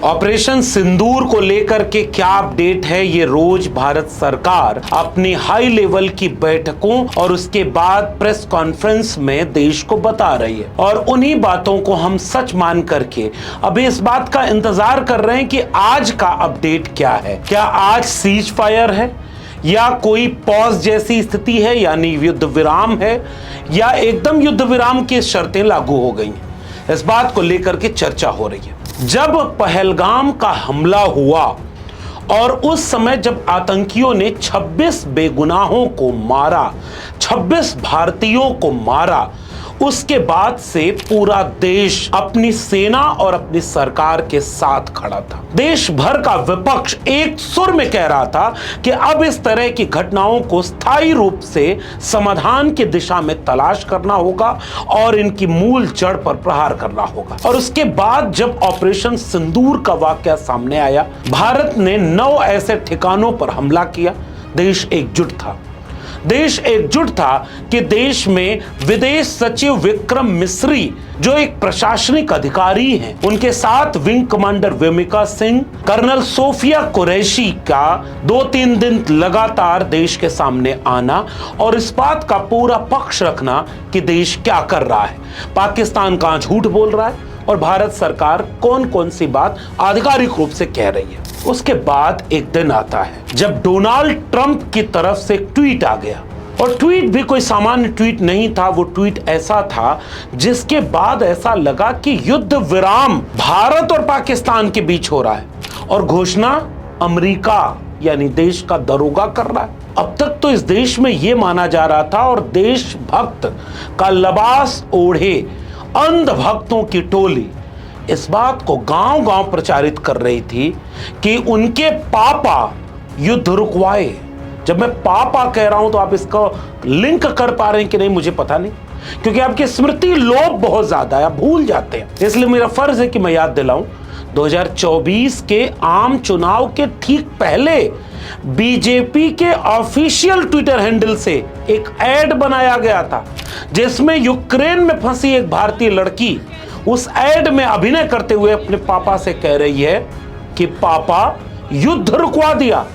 Operation सिंदूर को लेकर के क्या अपडेट है, ये रोज भारत सरकार अपनी हाई लेवल की बैठकों और उसके बाद प्रेस कॉन्फ्रेंस में देश को बता रही है। और उन्हीं बातों को हम सच मान करके अभी इस बात का इंतजार कर रहे हैं कि आज का अपडेट क्या है। क्या आज सीज फायर है या कोई पॉज जैसी स्थिति है, यानी युद्ध विराम है, या एकदम युद्ध विराम की शर्तें लागू हो गई हैं। इस बात को लेकर के चर्चा हो रही है। जब पहलगाम का हमला हुआ और उस समय जब आतंकियों ने 26 बेगुनाहों को मारा, 26 भारतीयों को मारा, उसके बाद से पूरा देश अपनी सेना और अपनी सरकार के साथ खड़ा था। देश भर का विपक्ष एक सुर में कह रहा था कि अब इस तरह की घटनाओं को स्थायी रूप से समाधान की दिशा में तलाश करना होगा और इनकी मूल जड़ पर प्रहार करना होगा। और उसके बाद जब ऑपरेशन सिंदूर का वाकया सामने आया, भारत ने 9 ऐसे ठिकानों पर हमला किया। देश एकजुट था कि देश में विदेश सचिव विक्रम मिस्री, जो एक प्रशासनिक अधिकारी हैं, उनके साथ wing commander Vyomika Singh, colonel Sofiya Qureshi का 2-3 दिन लगातार देश के सामने आना और इस बात का पूरा पक्ष रखना कि देश क्या कर रहा है, पाकिस्तान कहां झूठ बोल रहा है और भारत सरकार कौन कौन सी बात आधिकारिक रूप से कह रही है। उसके बाद एक दिन आता है जब डोनाल्ड ट्रंप की तरफ से एक ट्वीट आ गया, और ट्वीट भी कोई सामान्य ट्वीट नहीं था। वो ट्वीट ऐसा था जिसके बाद ऐसा लगा कि युद्ध विराम भारत और पाकिस्तान के बीच हो रहा है और घोषणा अमेरिका यानी देश का दरोगा कर रहा है। अब तक तो इस देश में यह माना जा रहा था और देशभक्त का लिबास ओढ़े अंधभक्तों की टोली इस बात को गांव-गांव प्रचारित कर रही थी कि उनके पापा युद्ध रुकवाए। जब मैं पापा कह रहा हूं तो आप इसका लिंक कर पा रहे हैं कि नहीं मुझे पता नहीं, क्योंकि आपकी स्मृति लोप बहुत ज्यादा है, आप भूल जाते हैं। इसलिए मेरा फर्ज है कि मैं याद दिलाऊं। 2024 के आम चुनाव के ठीक पहले बीजेपी के ऑफिशियल ट्विटर हैंडल से एक एड बनाया गया था जिसमें यूक्रेन में फंसी एक भारतीय लड़की उस एड में अभिनय करते हुए अपने पापा से कह रही है कि पापा युद्ध रुकवा दिया,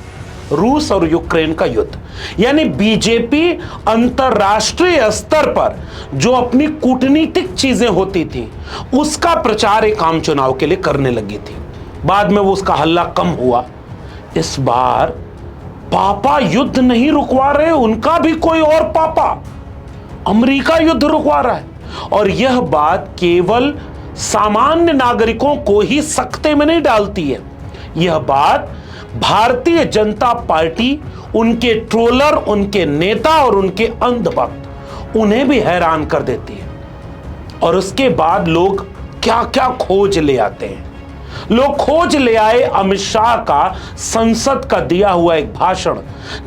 रूस और यूक्रेन का युद्ध। यानी बीजेपी अंतरराष्ट्रीय स्तर पर जो अपनी कूटनीतिक चीजें होती थी उसका प्रचार एक आम चुनाव के लिए करने लगी थी। बाद में वो उसका हल्ला कम हुआ। इस बार पापा युद्ध नहीं रुकवा रहे, उनका भी कोई और पापा अमेरिका युद्ध रुकवा रहा है। और यह बात केवल सामान्य नागरिकों को ही सकते में नहीं डालती है, यह बात भारतीय जनता पार्टी, उनके ट्रोलर, उनके नेता और उनके अंधभक्त, उन्हें भी हैरान कर देती है। और उसके बाद लोग क्या क्या खोज ले आते हैं। लोग खोज ले आए अमित शाह का संसद का दिया हुआ एक भाषण,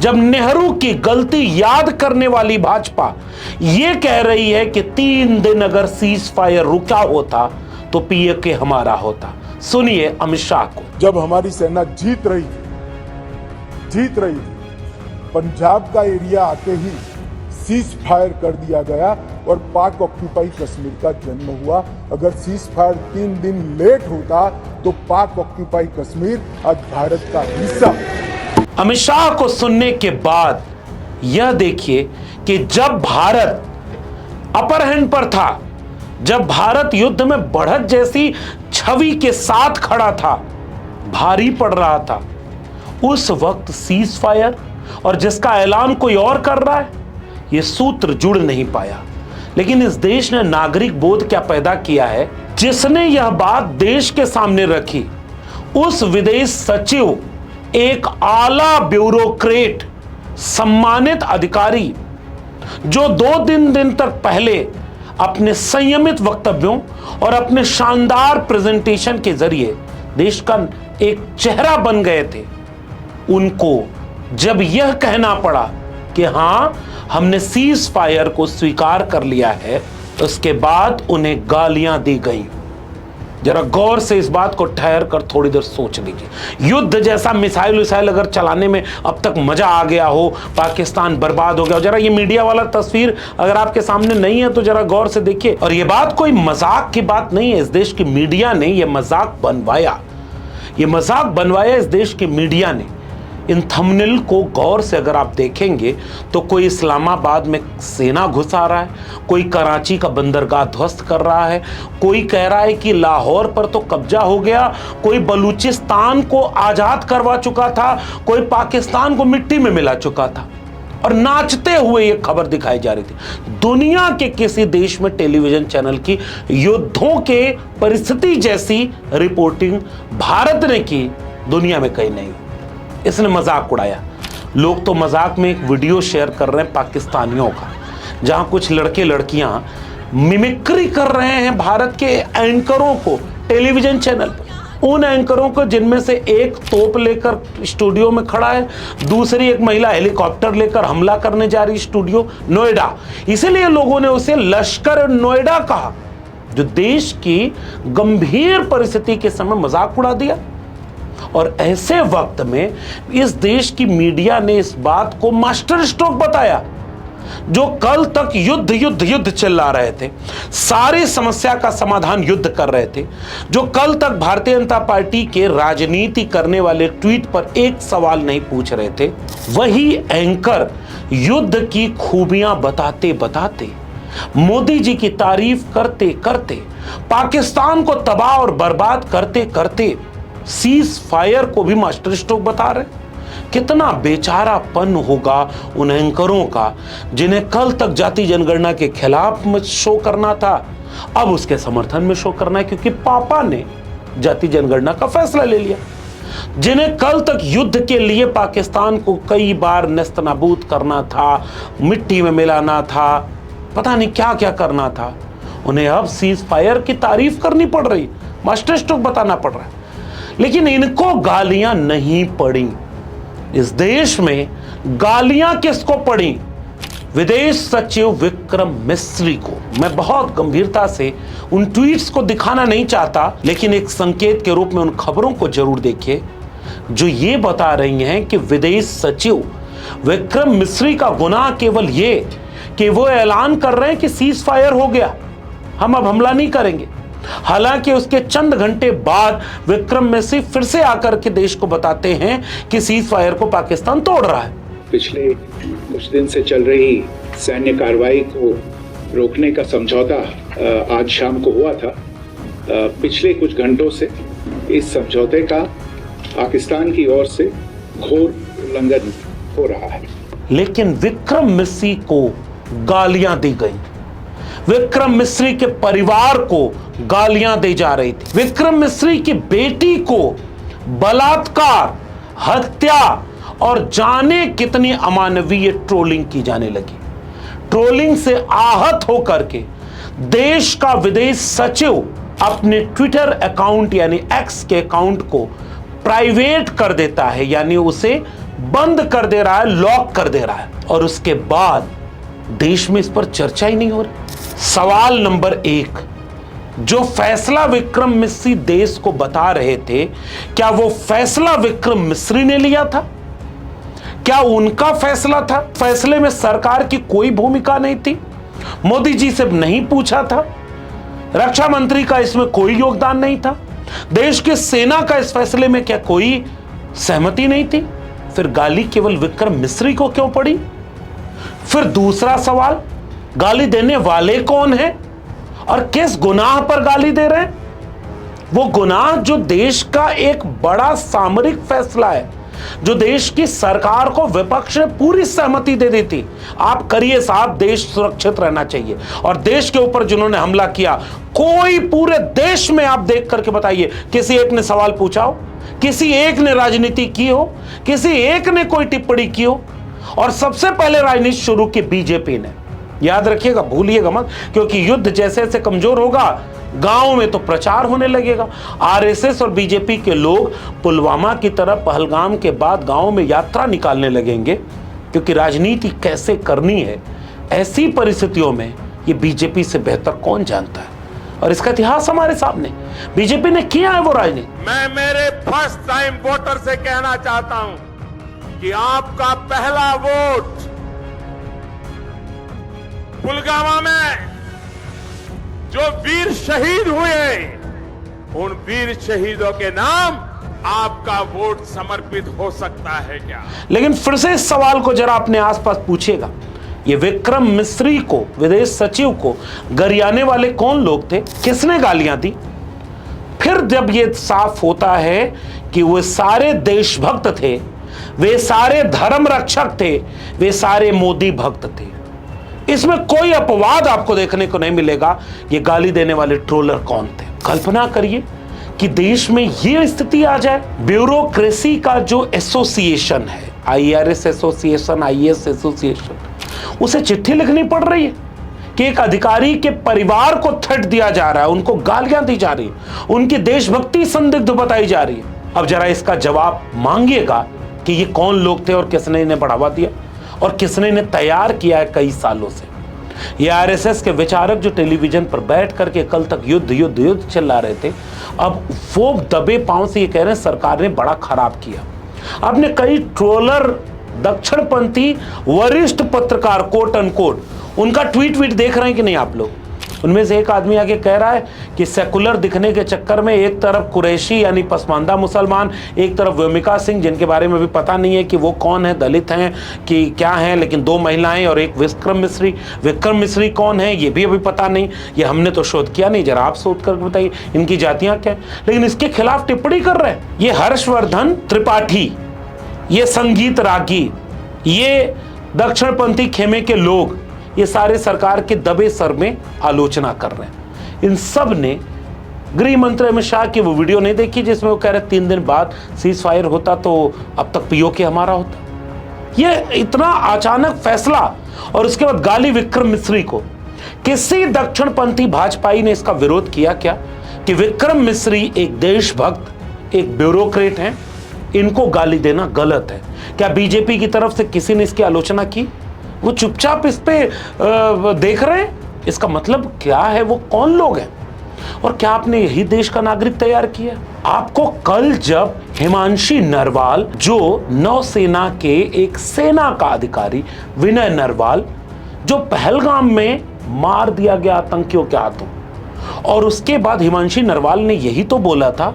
जब नेहरू की गलती याद करने वाली भाजपा यह कह रही है कि 3 दिन अगर सीज फायर रुका होता तो पीएके हमारा होता। सुनिए अमित शाह को। जब हमारी सेना जीत रही थी, पंजाब का एरिया आते ही सीज फायर कर दिया गया और पाक ऑक्यूपाई कश्मीर का जन्म हुआ। अगर सीज फायर 3 दिन लेट होता तो पाक ऑक्यूपाई कश्मीर आज भारत का हिस्सा। अमित शाह को सुनने के बाद यह देखिए कि जब भारत अपर हैंड पर था, जब भारत युद्ध में बढ़त जैसी छवि के साथ खड़ा था, भारी पड़ रहा था, उस वक्त सीज फायर और जिसका ऐलान कोई और कर रहा है, यह सूत्र जुड़ नहीं पाया। लेकिन इस देश ने नागरिक बोध क्या पैदा किया है, जिसने यह बात देश के सामने रखी। उस विदेश सचिव, एक आला ब्यूरोक्रेट, सम्मानित अधिकारी, जो 2-3 दिन तक पहले अपने संयमित वक्तव्यों और अपने शानदार प्रेजेंटेशन के जरिए देश का एक चेहरा बन गए थे, उनको जब यह कहना पड़ा कि हां हमने सीज फायर को स्वीकार कर लिया है, उसके बाद उन्हें गालियां दी गई। जरा गौर से इस बात को ठहर कर थोड़ी देर सोच लीजिए। युद्ध जैसा मिसाइल अगर चलाने में अब तक मजा आ गया हो, पाकिस्तान बर्बाद हो गया हो, जरा ये मीडिया वाला तस्वीर अगर आपके सामने नहीं है तो जरा गौर से देखिए। और ये बात कोई मजाक की बात नहीं है, इस देश की मीडिया ने यह मजाक बनवाया। ये मजाक बनवाया इस देश के मीडिया ने। इन थंबनेल को गौर से अगर आप देखेंगे तो कोई इस्लामाबाद में सेना घुसा रहा है, कोई कराची का बंदरगाह ध्वस्त कर रहा है, कोई कह रहा है कि लाहौर पर तो कब्जा हो गया, कोई बलूचिस्तान को आजाद करवा चुका था, कोई पाकिस्तान को मिट्टी में मिला चुका था, और नाचते हुए ये खबर दिखाई जा रही थी। दुनिया के किसी देश में टेलीविजन चैनल की युद्धों के परिस्थिति जैसी रिपोर्टिंग भारत ने की दुनिया में कहीं नहीं। इसने मजाक उड़ाया। लोग तो मजाक में एक वीडियो शेयर कर रहे हैं पाकिस्तानियों का, जहां कुछ लड़के लड़कियां मिमिक्री कर रहे हैं भारत के एंकरों को टेलीविजन चैनल पर। उन एंकरों को जिनमें से एक तोप लेकर स्टूडियो में खड़ा है, दूसरी एक महिला हेलीकॉप्टर लेकर हमला करने जा रही स्टूडियो नोएडा। इसीलिए लोगों ने उसे लश्कर नोएडा कहा, जो देश की गंभीर परिस्थिति के समय मजाक उड़ा दिया। और ऐसे वक्त में इस देश की मीडिया ने इस बात को मास्टर स्ट्रोक बताया। जो कल तक युद्ध युद्ध युद्ध चिल्ला रहे थे, सारी समस्या का समाधान युद्ध कर रहे थे, जो कल तक भारतीय जनता पार्टी के राजनीति करने वाले ट्वीट पर एक सवाल नहीं पूछ रहे थे, वही एंकर युद्ध की खूबियां बताते बताते, मोदी जी की तारीफ करते करते, पाकिस्तान को तबाह और बर्बाद करते करते सीज फायर को भी मास्टर स्ट्रोक बता रहे। कितना बेचारापन होगा उन एंकरों का जिन्हें कल तक जाति जनगणना के खिलाफ में शो करना था, अब उसके समर्थन में शो करना है क्योंकि पापा ने जाति जनगणना का फैसला ले लिया। जिन्हें कल तक युद्ध के लिए पाकिस्तान को कई बार नेस्तनाबूद करना था, मिट्टी में मिलाना था, पता नहीं क्या क्या करना था, उन्हें अब सीज फायर की तारीफ करनी पड़ रही, मास्टर स्ट्रोक बताना पड़ रहा है। लेकिन इनको गालियां नहीं पड़ी। इस देश में गालियां किसको पड़ी? विदेश सचिव विक्रम मिस्री को। मैं बहुत गंभीरता से उन ट्वीट्स को दिखाना नहीं चाहता, लेकिन एक संकेत के रूप में उन खबरों को जरूर देखिए जो ये बता रही हैं कि विदेश सचिव विक्रम मिस्री का गुनाह केवल ये कि वो ऐलान कर रहे हैं कि सीज फायर हो गया, हम अब हमला नहीं करेंगे। हालांकि उसके चंद घंटे बाद विक्रम मिस्री फिर से आकर के देश को बताते हैं कि सीज फायर को पाकिस्तान तोड़ रहा है। पिछले कुछ दिन से चल रही सैन्य कार्रवाई को रोकने का समझौता आज शाम को हुआ था। पिछले कुछ घंटों से इस समझौते का पाकिस्तान की ओर से घोर उल्लंघन हो रहा है। लेकिन विक्रम मिस्री को गालियां दी गई, विक्रम मिस्री के परिवार को गालियां दी जा रही थी, विक्रम मिस्री की बेटी को बलात्कार, हत्या और जाने कितनी अमानवीय ट्रोलिंग की जाने लगी। ट्रोलिंग से आहत होकर के देश का विदेश सचिव अपने ट्विटर अकाउंट यानी एक्स के अकाउंट को प्राइवेट कर देता है, यानी उसे बंद कर दे रहा है, लॉक कर दे रहा है, और उसके बाद देश में इस पर चर्चा ही नहीं हो रही। सवाल नंबर 1, जो फैसला विक्रम मिस्री देश को बता रहे थे, क्या वो फैसला विक्रम मिस्री ने लिया था? क्या उनका फैसला था? फैसले में सरकार की कोई भूमिका नहीं थी, मोदी जी से नहीं पूछा था, रक्षा मंत्री का इसमें कोई योगदान नहीं था, देश की सेना का इस फैसले में क्या कोई सहमति नहीं थी? फिर गाली केवल विक्रम मिस्री को क्यों पड़ी? फिर दूसरा सवाल, गाली देने वाले कौन हैं और किस गुनाह पर गाली दे रहे हैं? वो गुनाह जो देश का एक बड़ा सामरिक फैसला है, जो देश की सरकार को विपक्ष ने पूरी सहमति दे दी थी, आप करिए साहब, देश सुरक्षित रहना चाहिए। और देश के ऊपर जिन्होंने हमला किया, कोई पूरे देश में आप देख करके बताइए किसी एक ने सवाल पूछा हो, किसी एक ने राजनीति की हो, किसी एक ने कोई टिप्पणी की हो? और सबसे पहले राजनीति शुरू की बीजेपी ने। याद रखिएगा, भूलिएगा मत, क्योंकि युद्ध जैसे जैसे कमजोर होगा, गांव में तो प्रचार होने लगेगा। आरएसएस और बीजेपी के लोग पुलवामा की तरह पहलगाम के बाद गांव में यात्रा निकालने लगेंगे, क्योंकि राजनीति कैसे करनी है ऐसी परिस्थितियों में ये बीजेपी से बेहतर कौन जानता है। और इसका इतिहास हमारे सामने, बीजेपी ने किया है वो राजनीति। मैं मेरे फर्स्ट टाइम वोटर से कहना चाहता हूं कि आपका पहला वोट पुलवामा में जो वीर शहीद हुए, उन वीर शहीदों के नाम आपका वोट समर्पित हो सकता है क्या? लेकिन फिर से इस सवाल को जरा अपने आसपास पूछिएगा, ये विक्रम मिस्री को, विदेश सचिव को गरियाने वाले कौन लोग थे? किसने गालियां दी? फिर जब ये साफ होता है कि वे सारे देशभक्त थे, वे सारे धर्म रक्षक थे, वे सारे मोदी भक्त थे, इसमें कोई अपवाद आपको देखने को नहीं मिलेगा। ये गाली देने वाले ट्रोलर कौन थे? कल्पना करिए कि देश में ये स्थिति आ जाए। ब्यूरोक्रेसी का जो एसोसिएशन है, IRS एसोसिएशन, IAS एसोसिएशन, उसे चिट्ठी लिखनी पड़ रही है कि एक अधिकारी के परिवार को थ्रेट दिया जा रहा है, उनको गालियां दी जा रही है, उनकी देशभक्ति संदिग्ध बताई जा रही है। अब जरा इसका जवाब मांगिएगा कि ये कौन लोग थे और किसने इन्हें बढ़ावा दिया और किसने इन्हें तैयार किया है कई सालों से। ये RSS के विचारक जो टेलीविजन पर बैठ करके कल तक युद्ध युद्ध युद्ध चिल्ला रहे थे, अब वो दबे पांव से ये कह रहे हैं सरकार ने बड़ा खराब किया। आपने कई ट्रोलर दक्षिणपंथी वरिष्ठ पत्रकार कोट अनकोट उनका ट्वीट देख रहे हैं कि नहीं आप लोग? उनमें से एक आदमी आगे कह रहा है कि सेकुलर दिखने के चक्कर में एक तरफ कुरैशी यानी पसमानदा मुसलमान, एक तरफ व्योमिका सिंह जिनके बारे में भी पता नहीं है कि वो कौन है, दलित हैं कि क्या हैं, लेकिन 2 महिलाएं और एक विक्रम मिस्री कौन है ये भी अभी पता नहीं, ये हमने तो शोध किया नहीं, जरा आप शोध कर बताइए इनकी जातियां क्या है। लेकिन इसके खिलाफ टिप्पणी कर रहे हैं ये हर्षवर्धन त्रिपाठी, ये संगीत रागी, ये दक्षिणपंथी खेमे के लोग, ये सारे सरकार के दबे सर में आलोचना कर रहे हैं। इन सब ने गृह मंत्री अमित शाह की वो वीडियो नहीं देखी जिसमें वो कह रहे 3 दिन बाद सीज फायर होता तो अब तक POK हमारा होता। ये इतना अचानक फैसला और उसके बाद गाली विक्रम मिस्री को। किसी दक्षिणपंथी भाजपाई ने इसका विरोध किया क्या कि विक्रम मिस्री एक देशभक्त, एक ब्यूरोक्रेट हैं, इनको गाली देना गलत है? क्या बीजेपी की तरफ से किसी ने इसकी आलोचना की? वो चुपचाप इस पे देख रहे हैं? इसका मतलब क्या है? वो कौन लोग हैं और क्या आपने यही देश का नागरिक तैयार किया? आपको कल जब हिमांशी नरवाल, जो नौसेना के एक सेना का अधिकारी विनय नरवाल, जो पहलगाम में मार दिया गया आतंकियों के हाथों, और उसके बाद हिमांशी नरवाल ने यही तो बोला था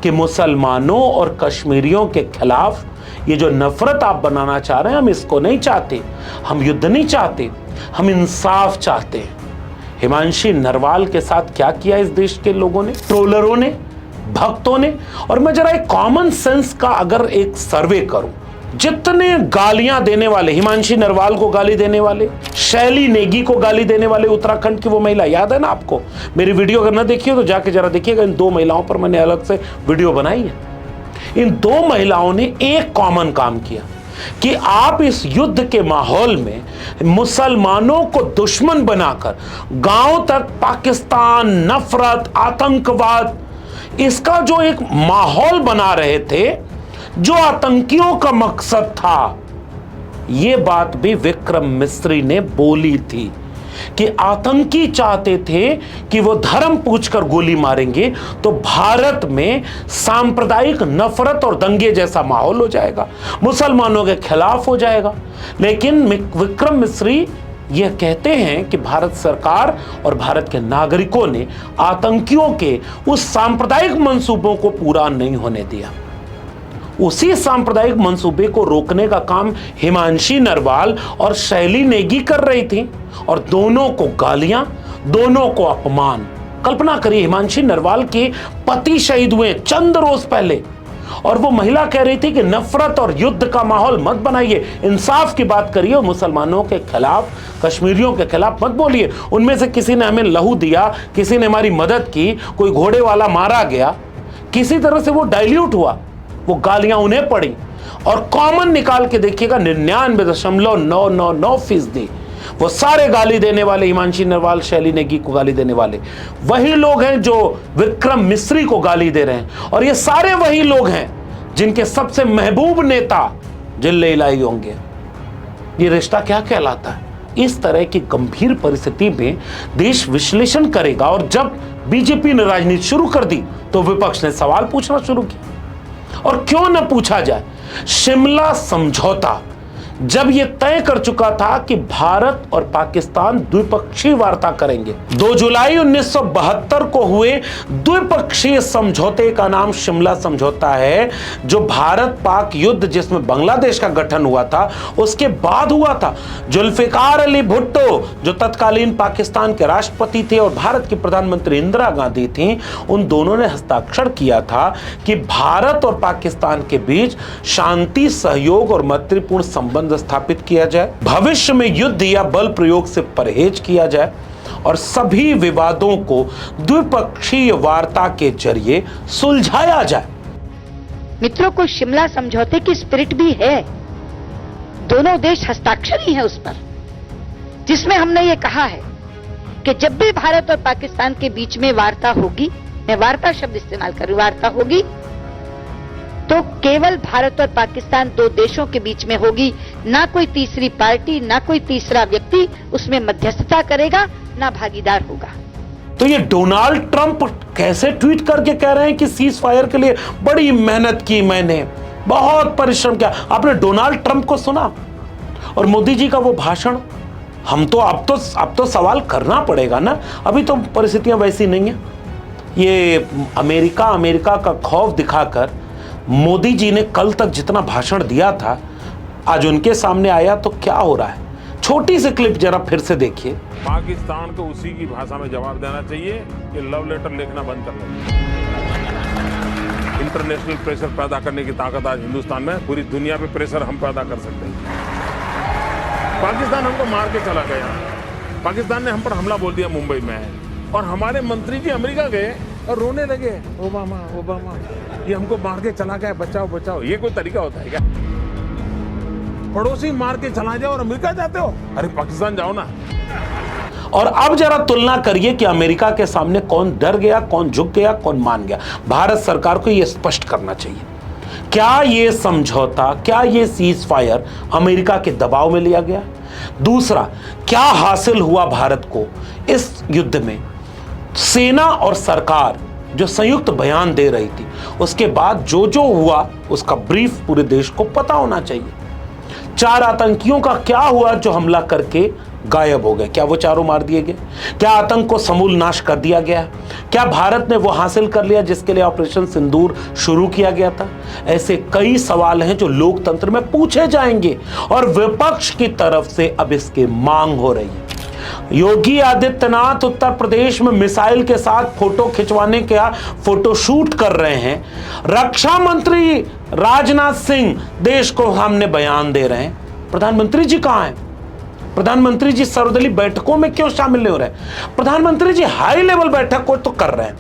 कि मुसलमानों और कश्मीरियों के खिलाफ ये जो नफरत आप बनाना चाह रहे हैं, हम इसको नहीं चाहते, हम युद्ध नहीं चाहते, हम इंसाफ चाहते हैं। हिमांशी नरवाल के साथ क्या किया इस देश के लोगों ने, ट्रोलरों ने, भक्तों ने? और मैं जरा एक कॉमन सेंस का अगर एक सर्वे करूं, जितने गालियां देने वाले, हिमांशी नरवाल को गाली देने वाले, शैली नेगी को गाली देने वाले, उत्तराखंड की वो महिला, याद है ना आपको? मेरी वीडियो अगर ना देखी हो तो जाके जरा देखिएगा, इन 2 महिलाओं पर मैंने अलग से वीडियो बनाई है। इन 2 महिलाओं ने एक कॉमन काम किया कि आप इस युद्ध के माहौल में मुसलमानों को दुश्मन बनाकर गांव तक पाकिस्तान, नफरत, आतंकवाद, इसका जो एक माहौल बना रहे थे, जो आतंकियों का मकसद था, यह बात भी विक्रम मिस्री ने बोली थी कि आतंकी चाहते थे कि वो धर्म पूछकर गोली मारेंगे तो भारत में सांप्रदायिक नफरत और दंगे जैसा माहौल हो जाएगा, मुसलमानों के खिलाफ हो जाएगा। लेकिन विक्रम मिस्री यह कहते हैं कि भारत सरकार और भारत के नागरिकों ने आतंकियों के उस सांप्रदायिक मंसूबों को पूरा नहीं होने दिया। उसी सांप्रदायिक मंसूबे को रोकने का काम हिमांशी नरवाल और शैली नेगी कर रही थी, और दोनों को गालियां, दोनों को अपमान। कल्पना करिए, हिमांशी नरवाल के पति शहीद हुए चंद रोज पहले, और वो महिला कह रही थी कि नफरत और युद्ध का माहौल मत बनाइए, इंसाफ की बात करिए, मुसलमानों के खिलाफ, कश्मीरियों के खिलाफ मत बोलिए। उनमें से किसी ने हमें लहू दिया, किसी ने हमारी मदद की, कोई घोड़े वाला मारा गया, किसी तरह से वो डाइल्यूट हुआ, वो गालियां उन्हें पड़ी। और कॉमन निकाल के देखिएगा, 99.999% वो सारे गाली देने वाले, हिमांशी नरवाल, शैली नेगी को गाली देने वाले वही लोग हैं जो विक्रम मिस्री को गाली दे रहे हैं, और ये सारे वही लोग हैं जिनके सबसे महबूब नेता जिले इलाही होंगे। ये रिश्ता क्या कहलाता है? इस तरह की गंभीर परिस्थिति में देश विश्लेषण करेगा, और जब बीजेपी ने राजनीति शुरू कर दी तो विपक्ष ने सवाल पूछना शुरू किया। और क्यों न पूछा जाए, शिमला समझौता जब यह तय कर चुका था कि भारत और पाकिस्तान द्विपक्षीय वार्ता करेंगे। 2 जुलाई 1972 को हुए द्विपक्षीय समझौते का नाम शिमला समझौता है, जो भारत पाक युद्ध जिसमें बांग्लादेश का गठन हुआ था उसके बाद हुआ था। जुल्फिकार अली भुट्टो जो तत्कालीन पाकिस्तान के राष्ट्रपति थे और भारत की प्रधानमंत्री इंदिरा गांधी थी, उन दोनों ने हस्ताक्षर किया था कि भारत और पाकिस्तान के बीच शांति, सहयोग और मैत्रीपूर्ण संबंध स्थापित किया जाए, भविष्य में युद्ध या बल प्रयोग से परहेज किया जाए और सभी विवादों को द्विपक्षीय वार्ता के जरिए सुलझाया जाए। मित्रों को शिमला समझौते की स्पिरिट भी है, दोनों देश हस्ताक्षरी है उस पर, जिसमें हमने ये कहा है कि जब भी भारत और पाकिस्तान के बीच में वार्ता होगी, मैं वार्ता शब्द इस्तेमाल कर रही हूं, वार्ता होगी तो केवल भारत और पाकिस्तान 2 देशों के बीच में होगी, ना कोई तीसरी पार्टी, ना कोई तीसरा व्यक्ति उसमें मध्यस्थता करेगा, ना भागीदार होगा। तो ये डोनाल्ड ट्रंप कैसे ट्वीट करके कह रहे हैं कि सीज फायर के लिए बड़ी मेहनत की, मैंने बहुत परिश्रम किया। आपने डोनाल्ड ट्रंप को सुना? और मोदी जी का वो भाषण, हम तो अब तो सवाल करना पड़ेगा ना, अभी तो परिस्थितियां वैसी नहीं है। ये अमेरिका का खौफ दिखाकर मोदी जी ने कल तक जितना भाषण दिया था, आज उनके सामने आया तो क्या हो रहा है। छोटी सी क्लिप जरा फिर से देखिए। पाकिस्तान को उसी की भाषा में जवाब देना चाहिए कि लव लेटर लिखना बंद कर लो। इंटरनेशनल प्रेशर पैदा करने की ताकत आज हिंदुस्तान में, पूरी दुनिया पे प्रेशर हम पैदा कर सकते हैं। पाकिस्तान हमको मार के चला गया, पाकिस्तान ने हम पर हमला बोल दिया मुंबई में, और हमारे मंत्री जी अमेरिका गए और रोने लगे, ओबामा ओबामा ये हमको मार के चला गया, बचाओ बचाओ। ये कोई तरीका होता है क्या? पड़ोसी मार के चला जाओ और अमेरिका जाते हो? अरे पाकिस्तान जाओ ना। और अब जरा तुलना करिए कि अमेरिका के सामने कौन डर गया, कौन झुक गया, कौन मान गया। भारत सरकार को यह स्पष्ट करना चाहिए, क्या यह समझौता, क्या यह सीज फायर अमेरिका के दबाव में लिया गया? दूसरा, क्या हासिल हुआ भारत को इस युद्ध में? सेना और सरकार जो संयुक्त बयान दे रही थी, उसके बाद जो जो हुआ उसका ब्रीफ पूरे देश को पता होना चाहिए। 4 आतंकियों का क्या हुआ जो हमला करके गायब हो गए? क्या वो चारों मार दिए गए? क्या आतंक को समूल नाश कर दिया गया? क्या भारत ने वो हासिल कर लिया जिसके लिए ऑपरेशन सिंदूर शुरू किया गया था? ऐसे कई सवाल हैं जो लोकतंत्र में पूछे जाएंगे और विपक्ष की तरफ से अब इसकी मांग हो रही है। योगी आदित्यनाथ उत्तर प्रदेश में मिसाइल के साथ फोटो खिंचवाने का फोटोशूट कर रहे हैं। रक्षा मंत्री राजनाथ सिंह देश को सामने बयान दे रहे हैं। प्रधानमंत्री जी कहां हैं? प्रधानमंत्री जी सर्वदलीय बैठकों में क्यों शामिल नहीं हो रहे? प्रधानमंत्री जी हाई लेवल बैठक को तो कर रहे हैं,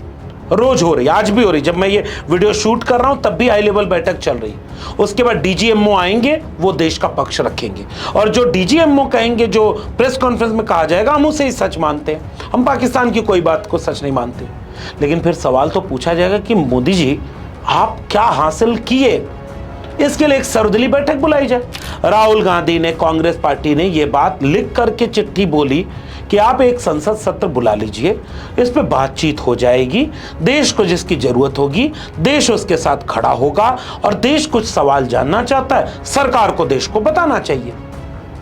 रोज हो रही, आज भी हो रही। जब मैं ये वीडियो शूट कर रहा हूं तब भी हाई लेवल बैठक चल रही है। उसके बाद डीजीएमओ आएंगे, वो देश का पक्ष रखेंगे और जो डीजीएमओ कहेंगे, जो प्रेस कॉन्फ्रेंस में कहा जाएगा, हम उसे ही सच मानते हैं। हम पाकिस्तान की कोई बात को सच नहीं मानते। लेकिन फिर सवाल तो पूछा जाएगा कि मोदी जी आप क्या हासिल किए? इसके लिए एक सर्वदलीय बैठक बुलाई जाए। राहुल गांधी ने, कांग्रेस पार्टी ने यह बात लिख करके चिट्ठी बोली कि आप एक संसद सत्र बुला लीजिए, इस पे बातचीत हो जाएगी, देश को जिसकी जरूरत होगी देश उसके साथ खड़ा होगा और देश कुछ सवाल जानना चाहता है, सरकार को देश को बताना चाहिए।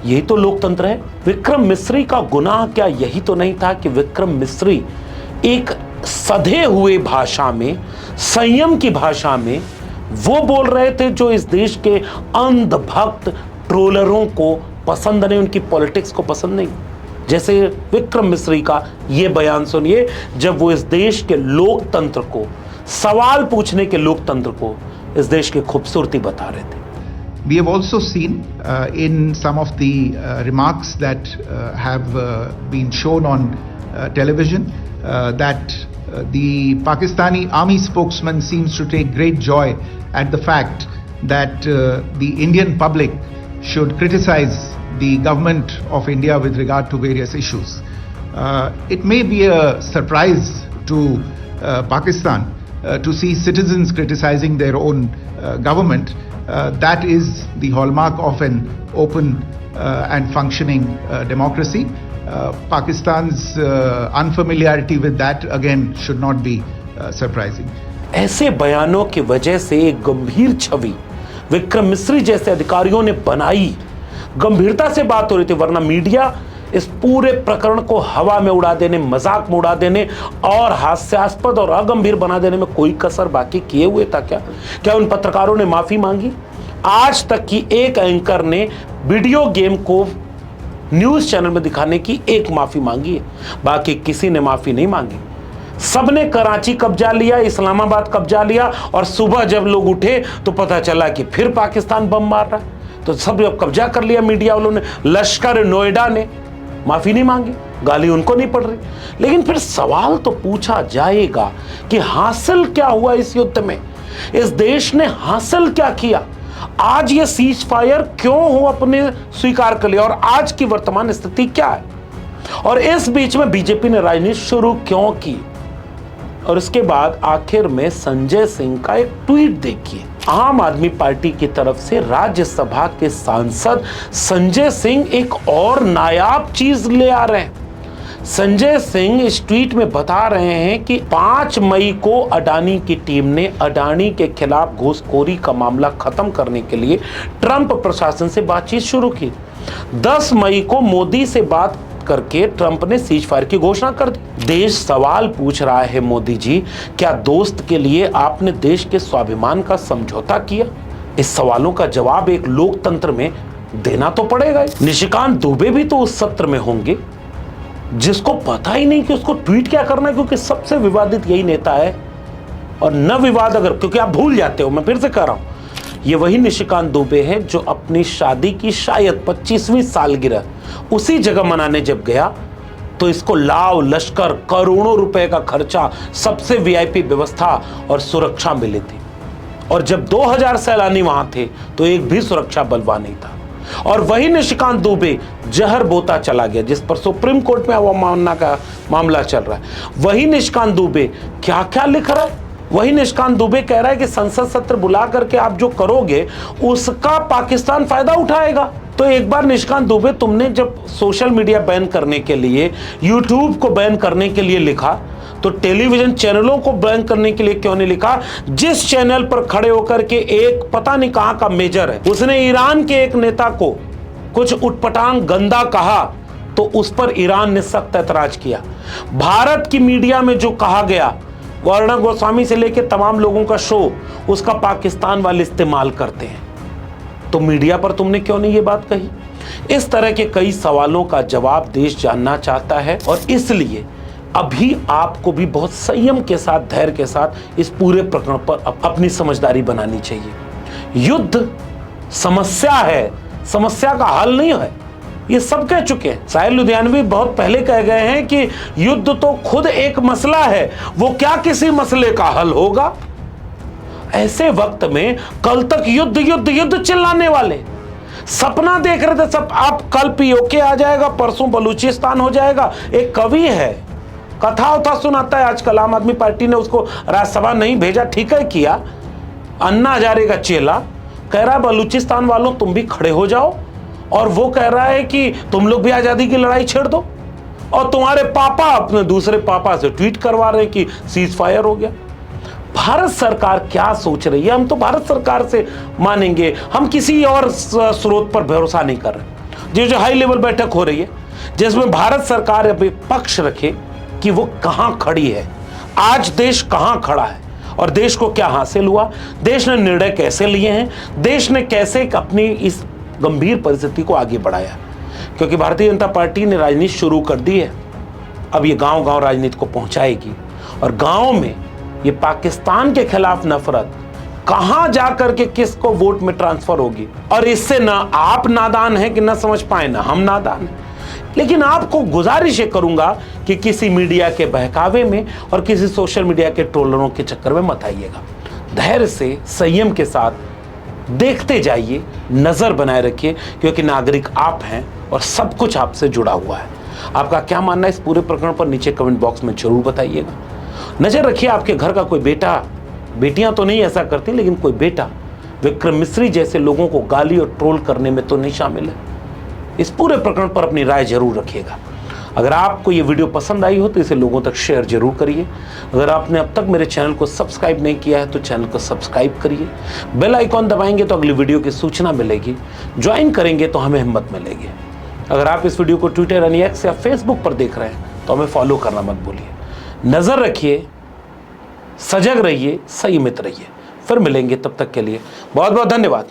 यही तो लोकतंत्र है। विक्रम मिस्री का गुनाह क्या यही तो नहीं था कि विक्रम मिस्री एक सधे हुए भाषा में, संयम की भाषा में वो बोल रहे थे जो इस देश के अंधभक्त ट्रोलरों को पसंद नहीं, उनकी पॉलिटिक्स को पसंद नहीं। जैसे विक्रम मिस्री का ये बयान सुनिए जब वो इस देश के लोकतंत्र को, सवाल पूछने के लोकतंत्र को, इस देश की खूबसूरती बता रहे थे। We have also seen in some of the remarks that have been shown on television that the Pakistani army spokesman seems to take great joy at the fact that the Indian public should criticize the government of India with regard to various issues. It may be a surprise to Pakistan to see citizens criticizing their own government. That is the hallmark of an open and functioning democracy. Pakistan's unfamiliarity with that again should not be surprising. ऐसे बयानों की वजह से एक गंभीर छवि विक्रम मिस्री जैसे अधिकारियों ने बनाई गंभीरता से बात हो रही थी, वरना मीडिया इस पूरे प्रकरण को हवा में उड़ा देने, मजाक में उड़ा देने और हास्यास्पद और अगंभीर बना देने में कोई कसर बाकी किए हुए था क्या उन पत्रकारों ने माफी मांगी? आज तक की एक एंकर ने वीडियो गेम को न्यूज चैनल में दिखाने की एक माफी मांगी है, बाकी किसी ने माफी नहीं मांगी। सबने कराची कब्जा लिया, इस्लामाबाद कब्जा लिया, और सुबह जब लोग उठे तो पता चला कि फिर पाकिस्तान बम मार रहा है, तो सब कब्जा कर लिया मीडिया वालों ने। लश्कर नोएडा ने माफी नहीं मांगी, गाली उनको नहीं पड़ रही। लेकिन फिर सवाल तो पूछा जाएगा कि हासिल क्या हुआ इस युद्ध में, इस देश ने हासिल क्या किया? आज ये सीज फायर क्यों हो अपने स्वीकार कर लिया, और आज की वर्तमान स्थिति क्या है, और इस बीच में बीजेपी ने राजनीति शुरू क्यों की? और इसके बाद आखिर में संजय सिंह का एक ट्वीट देखिए। आम आदमी पार्टी की तरफ से राज्यसभा के सांसद संजय सिंह एक और नायाब चीज ले आ रहे हैं। संजय सिंह इस ट्वीट में बता रहे हैं कि 5 मई को अडानी की टीम ने अडानी के खिलाफ घूसखोरी का मामला खत्म करने के लिए ट्रंप प्रशासन से बातचीत शुरू की। 10 मई को मोदी से बात करके ट्रंप ने सीज फायर की घोषणा कर दी। देश सवाल पूछ रहा है, मोदी जी, क्या दोस्त के लिए आपने देश के स्वाभिमान का समझौता किया? इस सवालों का जवाब एक लोकतंत्र में देना तो पड़ेगा। निशिकांत दुबे भी तो उस सत्र में होंगे, जिसको पता ही नहीं कि उसको ट्वीट क्या करना है, क्योंकि सबसे विवादित यही नेता है। और न विवाद अगर, क्योंकि आप भूल जाते हो, मैं फिर से कह रहा हूं, ये वही निशिकांत दुबे हैं जो अपनी शादी की शायद 25वीं सालगिरह उसी जगह मनाने जब गया तो इसको लाव लश्कर, करोड़ों रुपए का खर्चा, सबसे वीआईपी व्यवस्था और सुरक्षा मिली थी। और जब 2000 सैलानी वहां थे तो एक भी सुरक्षा बल वहां नहीं था। और वही निशिकांत दुबे जहर बोता चला गया, जिस पर सुप्रीम कोर्ट में अवमानना का मामला चल रहा है। वही निशिकांत दुबे क्या क्या लिख रहा है। वही निशिकांत दुबे कह रहा है कि संसद सत्र बुला करके आप जो करोगे उसका पाकिस्तान फायदा उठाएगा। तो एक बार निशिकांत दुबे, तुमने जब सोशल मीडिया बैन करने के लिए, यूट्यूब को बैन करने के लिए लिखा, तो टेलीविजन चैनलों को बैन करने के लिए क्यों नहीं लिखा? जिस चैनल पर खड़े होकर के एक पता नहीं कहां का मेजर है, उसने ईरान के एक नेता को कुछ उटपटांग गंदा कहा, तो उस पर ईरान ने सख्त ऐतराज किया। भारत की मीडिया में जो कहा गया, अर्णब गोस्वामी से लेकर तमाम लोगों का शो, उसका पाकिस्तान वाले इस्तेमाल करते हैं। तो मीडिया पर तुमने क्यों नहीं ये बात कही? इस तरह के कई सवालों का जवाब देश जानना चाहता है, और इसलिए अभी आपको भी बहुत संयम के साथ, धैर्य के साथ इस पूरे प्रकरण पर अपनी समझदारी बनानी चाहिए। युद्ध समस्या है, समस्या का हल नहीं है, ये सब कह चुके हैं। साहिल लुधियानवी बहुत पहले कह गए हैं कि युद्ध तो खुद एक मसला है, वो क्या किसी मसले का हल होगा? ऐसे वक्त में कल तक युद्ध युद्ध युद्ध चिल्लाने वाले सपना देख रहे थे सब, आप कल पीओके आ जाएगा, परसों बलूचिस्तान हो जाएगा। एक कवि है, कथा उथा सुनाता है आजकल। आम आदमी पार्टी ने उसको राज्यसभा नहीं भेजा, ठीक है किया। अन्ना हजारे का चेला कह रहा है बलूचिस्तान वालों तुम भी खड़े हो जाओ, और वो कह रहा है कि तुम लोग भी आजादी की लड़ाई छेड़ दो। और तुम्हारे पापा अपने दूसरे पापा से ट्वीट करवा रहे हैं कि सीज फायर हो गया। भारत सरकार क्या सोच रही है? हम तो भारत सरकार से मानेंगे, हम किसी और स्रोत पर भरोसा नहीं कर रहे। जो हाई लेवल बैठक हो रही है, जिसमें भारत सरकार अभी पक्ष रखे कि वो कहां खड़ी है, आज देश कहां खड़ा है, और देश को क्या हासिल हुआ, देश ने निर्णय कैसे लिए हैं, देश ने कैसे अपनी इस गंभीर परिस्थिति को आगे बढ़ाया। क्योंकि भारतीय जनता पार्टी ने राजनीति शुरू कर दी है, अब ये गांव गांव राजनीति को पहुंचाएगी, और गांव में ये पाकिस्तान के खिलाफ नफरत कहां जाकर के किसको वोट में ट्रांसफर होगी। और इससे ना आप नादान हैं कि ना समझ पाए, ना हम नादान हैं। लेकिन आपको गुजारिश करूंगा कि किसी मीडिया के बहकावे में और किसी सोशल मीडिया के ट्रोलरों के चक्कर में मत आइएगा। धैर्य से, संयम के साथ देखते जाइए, नजर बनाए रखिए, क्योंकि नागरिक आप हैं और सब कुछ आपसे जुड़ा हुआ है। आपका क्या मानना है इस पूरे प्रकरण पर नीचे कमेंट बॉक्स में जरूर बताइएगा। नजर रखिए आपके घर का कोई बेटा, बेटियां तो नहीं ऐसा करती, लेकिन कोई बेटा विक्रम मिस्री जैसे लोगों को गाली और ट्रोल करने में तो नहीं शामिल है। इस पूरे प्रकरण पर अपनी राय जरूर रखिएगा। अगर आपको ये वीडियो पसंद आई हो तो इसे लोगों तक शेयर जरूर करिए। अगर आपने अब तक मेरे चैनल को सब्सक्राइब नहीं किया है तो चैनल को सब्सक्राइब करिए। बेल आइकॉन दबाएंगे तो अगली वीडियो की सूचना मिलेगी। ज्वाइन करेंगे तो हमें हिम्मत मिलेगी। अगर आप इस वीडियो को ट्विटर यानी एक्स या फेसबुक पर देख रहे हैं तो हमें फॉलो करना मत भूलिए। नजर रखिए, सजग रहिए, संयमित रहिए। फिर मिलेंगे, तब तक के लिए बहुत बहुत धन्यवाद।